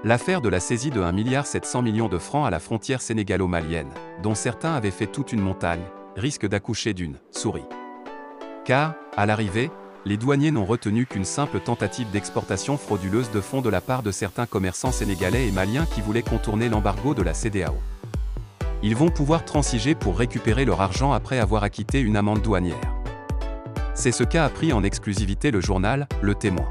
L'affaire de la saisie de 1,7 milliard de francs à la frontière sénégalo-malienne, dont certains avaient fait toute une montagne, risque d'accoucher d'une souris. Car, à l'arrivée, les douaniers n'ont retenu qu'une simple tentative d'exportation frauduleuse de fonds de la part de certains commerçants sénégalais et maliens qui voulaient contourner l'embargo de la CEDEAO. Ils vont pouvoir transiger pour récupérer leur argent après avoir acquitté une amende douanière. C'est ce qu'a appris en exclusivité le journal Le Témoin.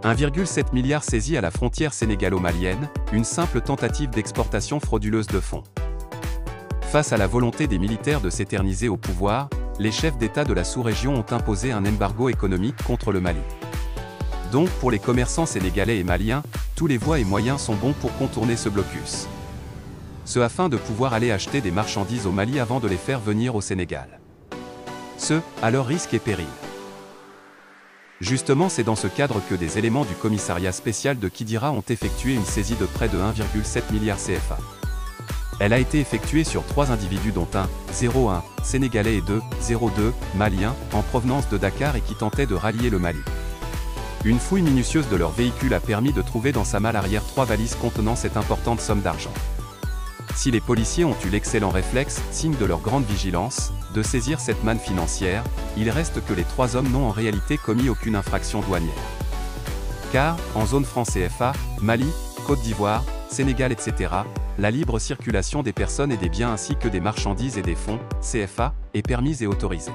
1,7 milliard saisi à la frontière sénégalo-malienne, une simple tentative d'exportation frauduleuse de fonds. Face à la volonté des militaires de s'éterniser au pouvoir, les chefs d'État de la sous-région ont imposé un embargo économique contre le Mali. Donc pour les commerçants sénégalais et maliens, tous les voies et moyens sont bons pour contourner ce blocus. Ce afin de pouvoir aller acheter des marchandises au Mali avant de les faire venir au Sénégal. Ce, à leur risque et péril. Justement, c'est dans ce cadre que des éléments du commissariat spécial de Kidira ont effectué une saisie de près de 1,7 milliard CFA. Elle a été effectuée sur 3 individus dont un, 01, sénégalais et 2, 02, malien, en provenance de Dakar et qui tentaient de rallier le Mali. Une fouille minutieuse de leur véhicule a permis de trouver dans sa malle arrière 3 valises contenant cette importante somme d'argent. Si les policiers ont eu l'excellent réflexe, signe de leur grande vigilance, de saisir cette manne financière, il reste que les 3 hommes n'ont en réalité commis aucune infraction douanière. Car, en zone franc CFA, Mali, Côte d'Ivoire, Sénégal etc., la libre circulation des personnes et des biens ainsi que des marchandises et des fonds, CFA, est permise et autorisée.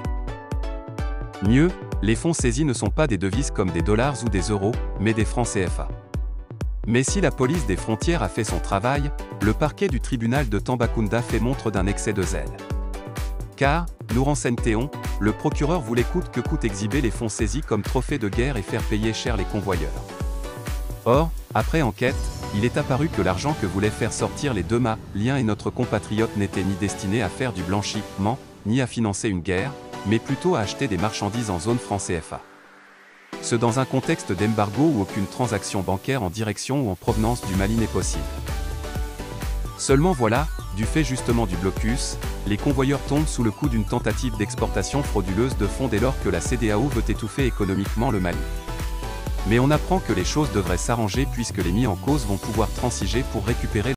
Mieux, les fonds saisis ne sont pas des devises comme des dollars ou des euros, mais des francs CFA. Mais si la police des frontières a fait son travail, le parquet du tribunal de Tambacounda fait montre d'un excès de zèle. Car, nous renseigne Théon, le procureur voulait coûte que coûte exhiber les fonds saisis comme trophée de guerre et faire payer cher les convoyeurs. Or, après enquête, il est apparu que l'argent que voulaient faire sortir les deux Maliens et notre compatriote n'était ni destiné à faire du blanchiment, ni à financer une guerre, mais plutôt à acheter des marchandises en zone franc CFA. Ce dans un contexte d'embargo où aucune transaction bancaire en direction ou en provenance du Mali n'est possible. Seulement voilà, du fait justement du blocus, les convoyeurs tombent sous le coup d'une tentative d'exportation frauduleuse de fonds dès lors que la CEDEAO veut étouffer économiquement le Mali. Mais on apprend que les choses devraient s'arranger puisque les mis en cause vont pouvoir transiger pour récupérer